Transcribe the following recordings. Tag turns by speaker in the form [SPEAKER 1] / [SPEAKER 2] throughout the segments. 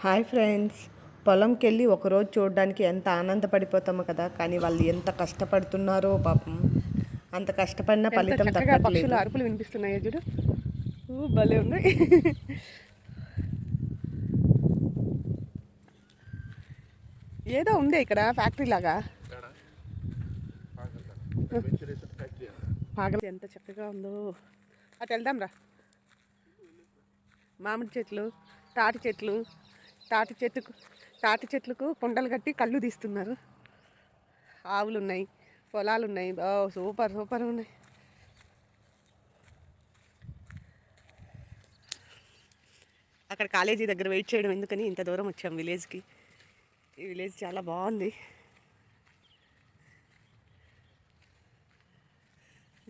[SPEAKER 1] Hi friends, పొలంకి వెళ్ళి ఒకరోజు చూడడానికి ఎంత ఆనందపడిపోతామో కదా. కానీ వాళ్ళు ఎంత కష్టపడుతున్నారో పాపం. అంత కష్టపడిన ఫలితం దక్కట్లేదు.
[SPEAKER 2] పక్షుల అరుపులు వినిపిస్తున్నాయి చూడు, భలే ఉన్నాయి. ఏదో ఉంది ఇక్కడ ఫ్యాక్టరీ లాగా. పాగలు ఎంత చక్కగా ఉందో. అటు వెళ్దాం రా. మామిడి చెట్లు, తాటి చెట్లకు కొండలు కట్టి కళ్ళు తీస్తున్నారు. ఆవులు ఉన్నాయి, పొలాలు ఉన్నాయి. సూపర్ సూపర్ ఉన్నాయి. అక్కడ కాలేజీ దగ్గర వెయిట్ చేయడం ఎందుకని ఇంత దూరం వచ్చాం విలేజ్కి. ఈ విలేజ్ చాలా బాగుంది.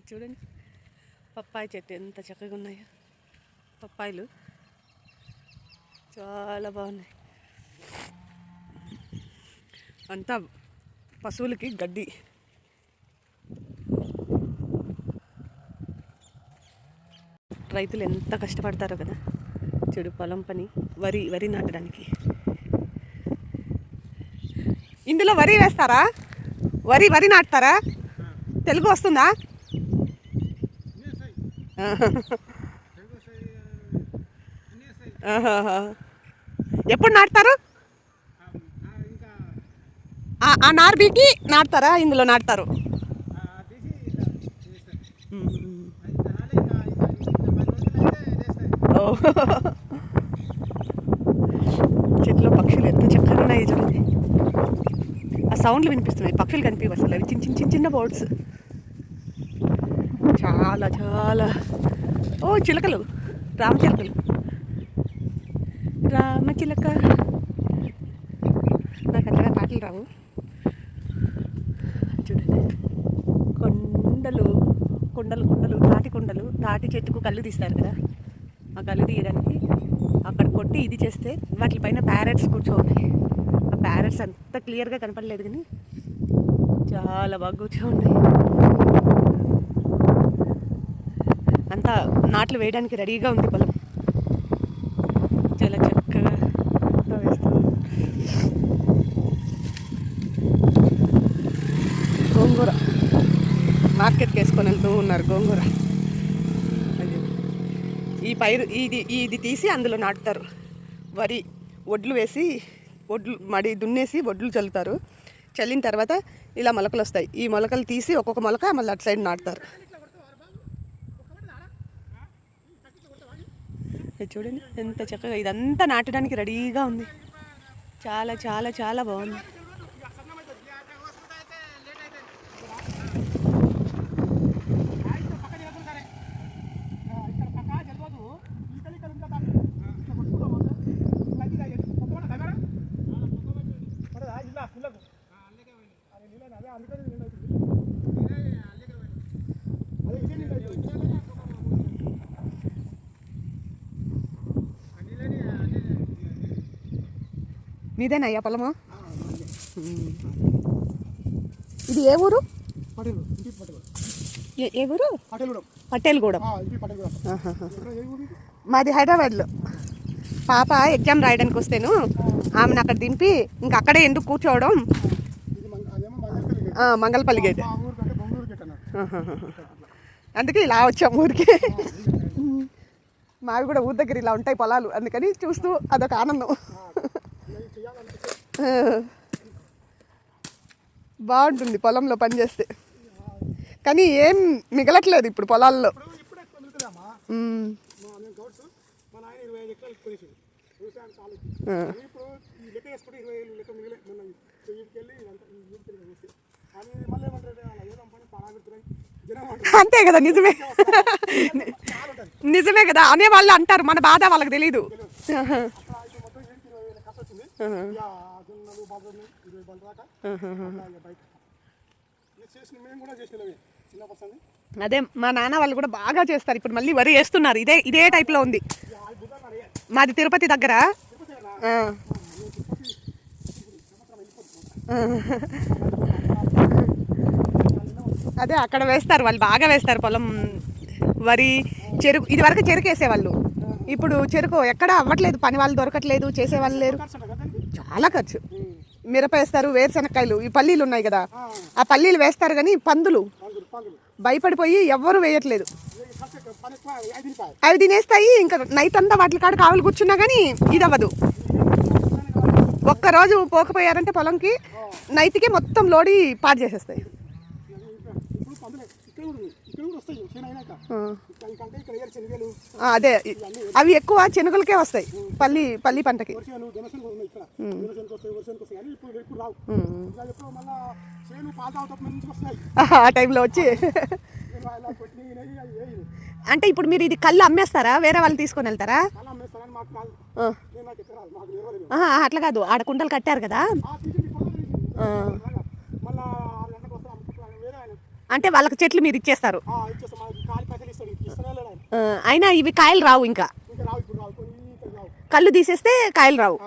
[SPEAKER 2] చూడండి, పప్పాయి చెట్టు ఎంత చక్కగా ఉన్నాయో. పప్పాయిలు చాలా బాగున్నాయి. అంతా పశువులకి గడ్డి. రైతులు ఎంత కష్టపడతారో కదా. చూడు, పొలం పని, వరి నాటడానికి. ఇందులో వరి వేస్తారా? వరి నాటుతారా? తెలుగు వస్తుందా? ఎప్పుడు నాటుతారు? ఆ నారు బీకి నాటుతారా? ఇందులో నాటుతారు. చెట్లు పక్షులు ఎంత చక్కగా ఉన్నాయి చూడండి. ఆ సౌండ్లు వినిపిస్తున్నాయి. పక్షులు కనిపించవు అసలు. అవి చిన్న బర్డ్స్. చాలా చాలా చిలకలు, రామచిలకలు. రామచిలక. నాకు అంతగా పాటలు రావు. చూడండి, కొండలు, తాటి చెట్టుకు కళ్ళు తీస్తారు కదా. ఆ కళ్ళు తీయడానికి అక్కడ కొట్టి ఇది చేస్తే వాటిపైన ప్యారెట్స్ కూర్చోన్నాయి. ఆ ప్యారెట్స్ అంత క్లియర్గా కనపడలేదు కానీ చాలా బాగా కూర్చోన్నాయి. అంతా నాట్లు వేయడానికి రెడీగా ఉంది పొలం. చాలా చక్కగా వేస్తాం. గోంగూర మార్కెట్కి వేసుకొని వెళ్తూ ఉన్నారు. గోంగూర ఈ పైరు ఇది తీసి అందులో నాటుతారు. వరి ఒడ్లు వేసి మడి దున్నేసి ఒడ్లు చల్లుతారు. చల్లిన తర్వాత ఇలా మొలకలు వస్తాయి. ఈ మొలకలు తీసి ఒక్కొక్క మొలక మళ్ళీ అటు సైడ్ నాటుతారు. చూడండి ఎంత చక్కగా. ఇదంతా నాటడానికి రెడీగా ఉంది. చాలా చాలా చాలా బాగుంది. మీదేనయ్యా పొలము? ఇది ఏ ఊరు? ఏ ఊరు? పటేల్గూడెం. మాది హైదరాబాద్లో. పాప ఎగ్జామ్ రాయడానికి వస్తేను ఆమెను అక్కడ దింపి ఇంకా అక్కడే ఎందుకు కూర్చోవడం, మంగళపల్లి గేట్. అందుకే ఇలా వచ్చాం ఊరికి. మావి కూడా ఊరి దగ్గర ఇలా ఉంటాయి పొలాలు. అందుకని చూస్తూ అదొక ఆనందం. బాగుంటుంది పొలంలో పనిచేస్తే. కానీ ఏం మిగలట్లేదు ఇప్పుడు పొలాల్లో. అంతే కదా, నిజమే కదా. అనే వాళ్ళు అంటారు, మన బాధ వాళ్ళకి తెలీదు. అదే మా నాన్న వాళ్ళు కూడా బాగా చేస్తారు. ఇప్పుడు మళ్ళీ వరి వేస్తున్నారు. ఇదే టైప్లో ఉంది. మాది తిరుపతి దగ్గర. అదే అక్కడ వేస్తారు వాళ్ళు, బాగా వేస్తారు పొలం. వరి, చెరుకు. ఇది వరకు చెరుకు వేసేవాళ్ళు. ఇప్పుడు చెరుకు ఎక్కడ అవ్వట్లేదు, పని వాళ్ళు దొరకట్లేదు, చేసే వాళ్ళు లేరు, చాలా ఖర్చు. మిరప వేస్తారు, వేరుశనక్కాయలు, ఈ పల్లీలు ఉన్నాయి కదా, ఆ పల్లీలు వేస్తారు కానీ పందులు భయపడిపోయి ఎవ్వరు వేయట్లేదు. అవి తినేస్తాయి. ఇంకా నైట్ అంతా వాటి కాడ కావాలి కూర్చున్నా కానీ ఇది అవ్వదు. ఒక్కరోజు పోకపోయారంటే పొలంకి నైట్కే మొత్తం లోడి పాడు చేసేస్తాయి. అదే అవి ఎక్కువ శనగలకే వస్తాయి, పల్లి పంటకి. ఆ టైంలో వచ్చి అంటే ఇప్పుడు మీరు ఇది కళ్ళు అమ్మేస్తారా, వేరే వాళ్ళు తీసుకొని వెళ్తారా? అట్లా కాదు, ఆడ కుంటలు కట్టారు కదా, అంటే వాళ్ళకి చెట్లు మీరు ఇచ్చేస్తారు. అయినా ఇవి కాయలు రావు, ఇంకా కళ్ళు తీసేస్తే కాయలు రావు.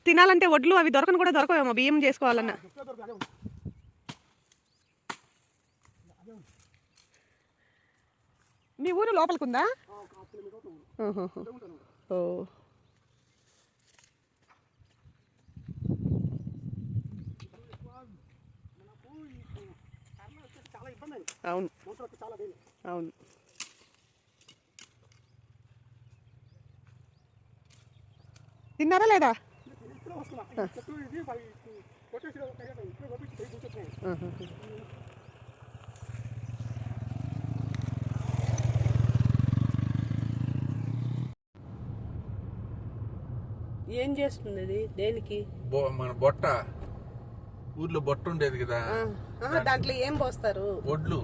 [SPEAKER 2] తినాలంటే వడ్లు అవి దొరకను కూడా దొరకవేమో, బియ్యం చేసుకోవాలన్నా. మీ ఊరు లోపలికుందా? ఓ అవును అవును. తిన్నారా లేదా? ఏం చేస్తుంది అది? దేనికి?
[SPEAKER 3] మన బొట్ట ఊర్లో బొట్ట ఉండేది కదా,
[SPEAKER 2] దాంట్లో ఏం పోస్తారు?
[SPEAKER 3] వడ్లు